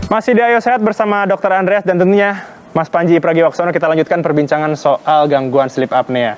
Masih di Ayo Sehat bersama Dr. Andreas dan tentunya Mas Panji Pragiwaksono. Kita lanjutkan perbincangan soal gangguan sleep apnea.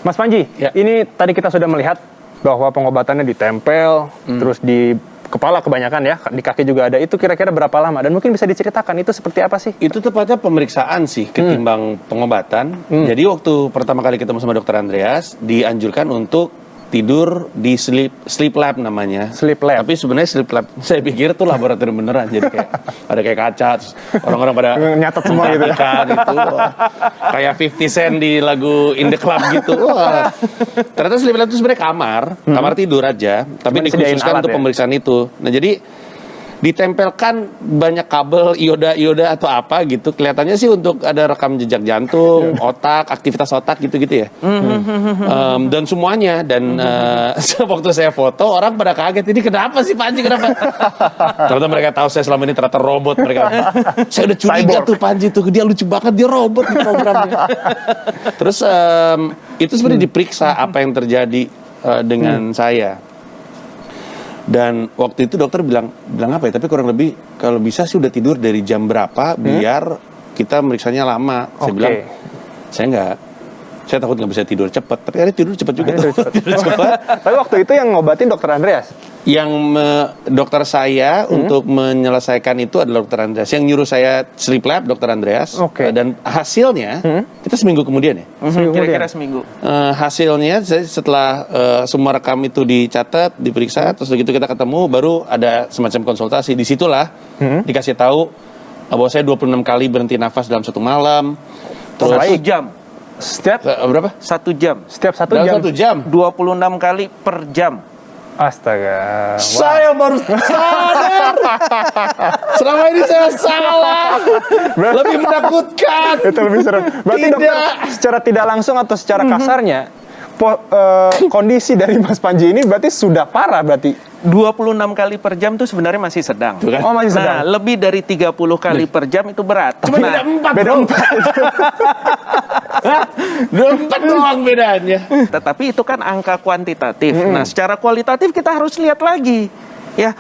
Mas Panji, ini tadi kita sudah melihat bahwa pengobatannya ditempel, terus di kepala kebanyakan ya, di kaki juga ada. Itu kira-kira berapa lama? Dan mungkin bisa diceritakan itu seperti apa sih? Itu tepatnya pemeriksaan sih ketimbang pengobatan. Jadi waktu pertama kali ketemu sama Dr. Andreas, dianjurkan untuk tidur di sleep lab namanya. Sleep lab. Tapi sebenarnya sleep lab saya pikir tuh laboratorium beneran. Jadi kayak ada kayak kaca, terus orang-orang pada nyatet semua gitu ya. Gitu. Kayak 50 Cent di lagu In the Club gitu. Wah. Ternyata sleep lab itu sebenarnya kamar tidur aja, tapi dikhususkan untuk pemeriksaan itu. Nah, jadi ditempelkan banyak kabel ioda atau apa gitu. Kelihatannya sih untuk ada rekam jejak jantung, otak, aktivitas otak gitu-gitu ya. Dan semuanya. Dan waktu saya foto, orang pada kaget. Ini kenapa sih Panji? Kenapa? Ternyata mereka tahu saya selama ini ternyata robot. Saya udah curiga tuh Panji tuh. Dia lucu banget, dia robot di programnya. Terus itu sebenarnya diperiksa apa yang terjadi dengan saya. Dan waktu itu dokter bilang apa ya, tapi kurang lebih kalau bisa sih udah tidur dari jam berapa biar kita meriksanya lama. Saya bilang saya takut nggak bisa tidur cepat, tapi akhirnya tidur cepat juga. Tidur cepat. Tapi waktu itu yang ngobatin Dokter Andreas? Yang dokter saya untuk menyelesaikan itu adalah Dokter Andreas. Yang nyuruh saya sleep lab Dokter Andreas. Dan hasilnya kita seminggu kemudian ya. Kira-kira seminggu. Hasilnya setelah semua rekam itu dicatat, diperiksa, terus begitu kita ketemu, baru ada semacam konsultasi. Disitulah dikasih tahu bahwa saya 26 kali berhenti nafas dalam satu malam. Terus 1 jam. Setiap berapa? 1 jam. Setiap 1 jam. 1 jam. 26 kali per jam. Astaga. Saya baru sadar. Selama ini saya salah. Lebih menakutkan. Itu lebih serem. Berarti dokter secara tidak langsung atau secara kasarnya kondisi dari Mas Panji ini berarti sudah parah berarti. 26 kali per jam itu sebenarnya masih sedang. Oh, masih sedang. Nah, lebih dari 30 kali per jam itu berat. Cuma beda 4. Beda 4. 4 doang bedanya. Tetapi itu kan angka kuantitatif. Nah, secara kualitatif kita harus lihat lagi. Ya,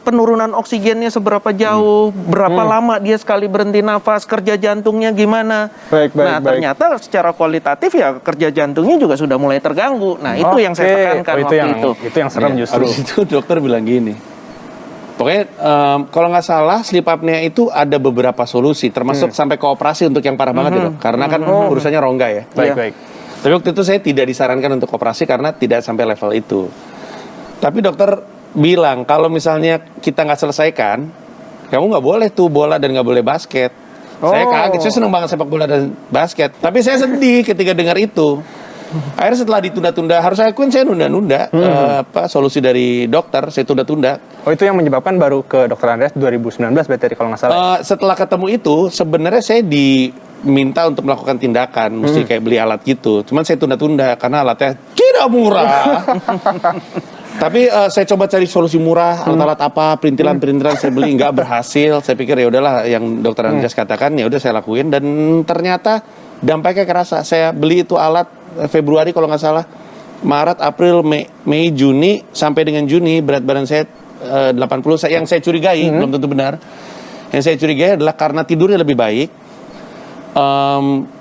penurunan oksigennya seberapa jauh, berapa lama dia sekali berhenti nafas, kerja jantungnya gimana. Ternyata secara kualitatif ya kerja jantungnya juga sudah mulai terganggu. Nah, itu yang saya tekankan waktu itu. Itu yang serem justru. Habis itu dokter bilang gini. Pokoknya kalau nggak salah sleep apnea itu ada beberapa solusi, termasuk sampai ke operasi untuk yang parah banget ya dok. Karena kan urusannya rongga ya. Baik. Tapi waktu itu saya tidak disarankan untuk operasi karena tidak sampai level itu. Tapi dokter bilang kalau misalnya kita nggak selesaikan, kamu nggak boleh tuh bola dan nggak boleh basket. Saya kaget, saya seneng banget sepak bola dan basket. Tapi saya sedih ketika dengar itu. Akhirnya setelah ditunda-tunda, harus saya akuin saya nunda-nunda solusi dari dokter, saya tunda-tunda. Oh, itu yang menyebabkan baru ke Dokter Andreas 2019 berarti kalau nggak salah. Setelah ketemu itu, sebenarnya saya diminta untuk melakukan tindakan, mesti kayak beli alat gitu. Cuman saya tunda-tunda karena alatnya tidak murah. Tapi saya coba cari solusi murah, alat-alat apa, perintilan-perintilan saya beli, nggak berhasil. Saya pikir ya udahlah yang Dokter Andreas katakan, ya udah saya lakuin. Dan ternyata dampaknya kerasa. Saya beli itu alat Februari kalau nggak salah, Maret, April, Mei, Juni, sampai dengan Juni berat badan saya 80. Yang saya curigai, belum tentu benar. Yang saya curigai adalah karena tidurnya lebih baik,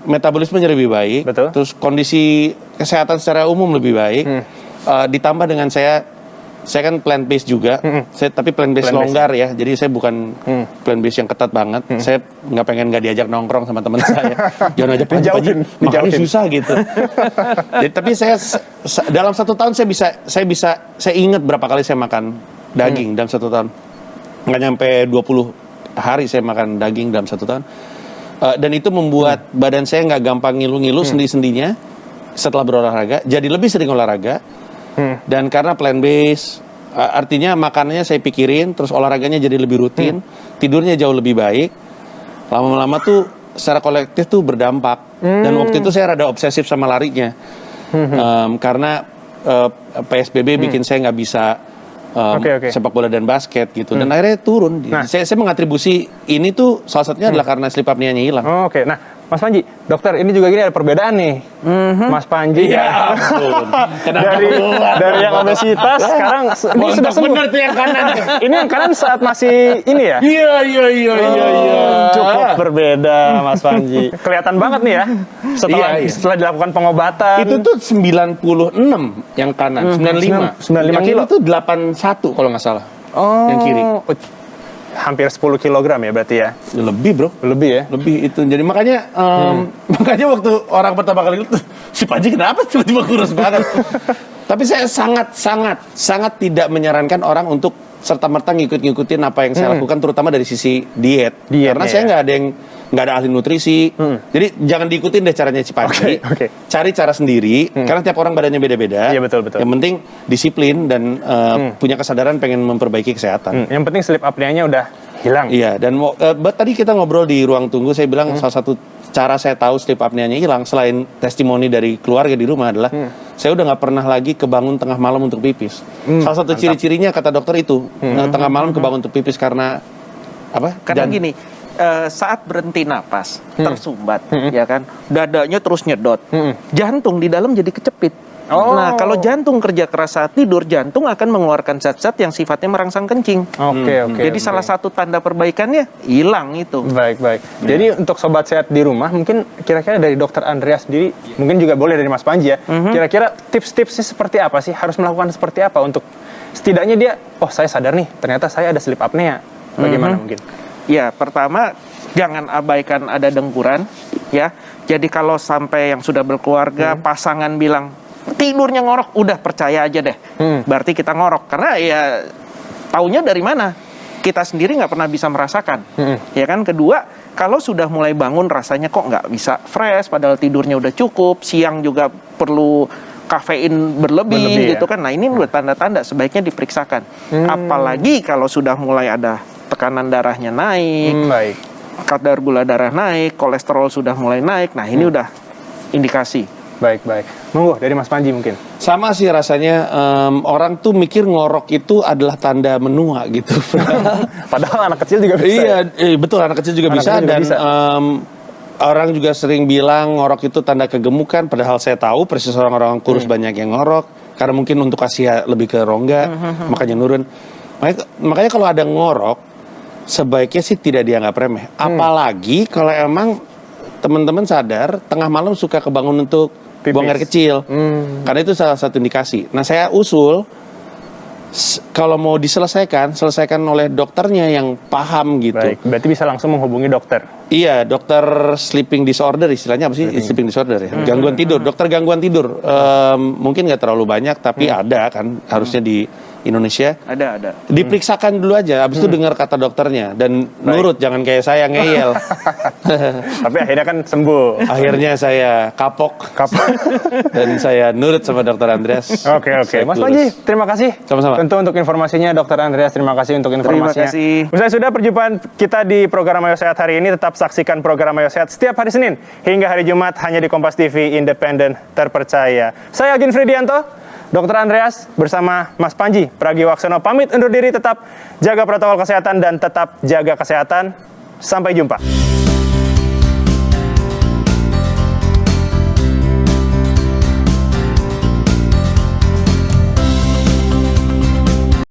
metabolismenya lebih baik, terus kondisi kesehatan secara umum lebih baik. Ditambah dengan saya kan plant based juga, tapi plant based longgar ya, jadi saya bukan plant based yang ketat banget. Saya nggak pengen nggak diajak nongkrong sama teman saya, jangan aja Panji makannya susah gitu. Jadi, tapi saya dalam 1 tahun saya ingat berapa kali saya makan daging dalam 1 tahun, nggak nyampe 20 hari saya makan daging dalam 1 tahun, dan itu membuat badan saya nggak gampang ngilu-ngilu sendi-sendinya setelah berolahraga, jadi lebih sering olahraga. Dan karena plant based, artinya makanannya saya pikirin, terus olahraganya jadi lebih rutin, tidurnya jauh lebih baik. Lama-lama tuh secara kolektif tuh berdampak. Dan waktu itu saya rada obsesif sama larinya, karena PSBB bikin saya nggak bisa sepak bola dan basket gitu. Dan akhirnya turun. Saya mengatribusi ini tuh salah satunya adalah karena sleep apnea-nya hilang. Nah Mas Panji, dokter, ini juga gini ada perbedaan nih. Mas Panji Ya ampun. dari yang obesitas sekarang ini sudah sembuh. Bener tuh yang kanan. Ini yang kanan saat masih ini ya. Iya. Cukup berbeda, Mas Panji. Kelihatan banget nih ya. Setelah dilakukan pengobatan. Itu tuh 96 yang kanan, 95. 95 yang kilo. itu 81 kalau nggak salah. Yang kiri. Hampir 10 kilogram ya berarti ya. Lebih, Bro. Lebih ya. Lebih itu. Jadi makanya waktu orang pertama kali itu si Panji kenapa tiba-tiba kurus banget. Tapi saya sangat tidak menyarankan orang untuk serta-merta ngikutin apa yang saya lakukan, terutama dari sisi diet. Karena saya nggak ada ahli nutrisi. Jadi jangan diikutin deh caranya si Panji. Cari cara sendiri. Karena tiap orang badannya beda-beda. Iya, betul. Yang penting disiplin dan punya kesadaran pengen memperbaiki kesehatan. Yang penting sleep apnea-nya udah hilang. Iya, dan tadi kita ngobrol di ruang tunggu, saya bilang salah satu cara saya tahu sleep apnea-nya hilang selain testimoni dari keluarga di rumah adalah saya udah nggak pernah lagi kebangun tengah malam untuk pipis. Salah satu ciri-cirinya kata dokter itu tengah malam kebangun untuk pipis karena apa? Karena gini, saat berhenti napas tersumbat, ya kan, dadanya terus nyedot, jantung di dalam jadi kecepit. Nah, kalau jantung kerja keras saat tidur, jantung akan mengeluarkan zat-zat yang sifatnya merangsang kencing. Jadi salah satu tanda perbaikannya hilang itu. Baik. Jadi untuk sobat sehat di rumah, mungkin kira-kira dari Dokter Andreas sendiri, mungkin juga boleh dari Mas Panji ya. Kira-kira tips-tipsnya seperti apa sih? Harus melakukan seperti apa untuk setidaknya dia, oh saya sadar nih, ternyata saya ada sleep apnea. Bagaimana mungkin? Ya, pertama jangan abaikan ada dengkuran, ya. Jadi kalau sampai yang sudah berkeluarga, pasangan bilang tidurnya ngorok, udah percaya aja deh. Berarti kita ngorok, karena ya taunya dari mana? Kita sendiri nggak pernah bisa merasakan. Ya kan. Kedua, kalau sudah mulai bangun rasanya kok nggak bisa fresh, padahal tidurnya udah cukup, siang juga perlu kafein berlebih gitu kan. Nah, ini udah tanda-tanda sebaiknya diperiksakan. Apalagi kalau sudah mulai ada tekanan darahnya naik, kadar gula darah naik, kolesterol sudah mulai naik. Nah, ini udah indikasi. Baik. Monggo dari Mas Panji mungkin. Sama sih rasanya, orang tuh mikir ngorok itu adalah tanda menua gitu. Padahal anak kecil juga bisa. Iya, betul, anak kecil juga bisa. Orang juga sering bilang ngorok itu tanda kegemukan, padahal saya tahu persis orang-orang kurus banyak yang ngorok karena mungkin untuk kasih lebih ke rongga, makanya nurun. Makanya kalau ada ngorok sebaiknya sih tidak dianggap remeh. Apalagi kalau emang teman-teman sadar tengah malam suka kebangun untuk buang air kecil. Karena itu salah satu indikasi. Nah, saya usul kalau mau selesaikan oleh dokternya yang paham gitu. Baik, berarti bisa langsung menghubungi dokter. Iya, dokter sleeping disorder, istilahnya apa sih? Sleeping disorder ya. Gangguan tidur, dokter gangguan tidur. Mungkin nggak terlalu banyak, tapi ada kan harusnya di Indonesia. Ada. Diperiksakan dulu aja, abis itu dengar kata dokternya dan nurut, jangan kayak saya ngeyel. Tapi akhirnya kan sembuh. Akhirnya saya kapok. Dan saya nurut sama Dokter Andreas. Oke. Mas Panji, terima kasih. Sama-sama. Tentu untuk informasinya, Dokter Andreas, terima kasih untuk informasinya. Terima kasih. Usai sudah perjumpaan kita di program Ayo Sehat hari ini, tetap saksikan program Ayo Sehat setiap hari Senin hingga hari Jumat hanya di Kompas TV, independen, terpercaya. Saya Agin Fridianto, Dokter Andreas bersama Mas Panji Pragiwaksono pamit undur diri, tetap jaga protokol kesehatan dan tetap jaga kesehatan. Sampai jumpa.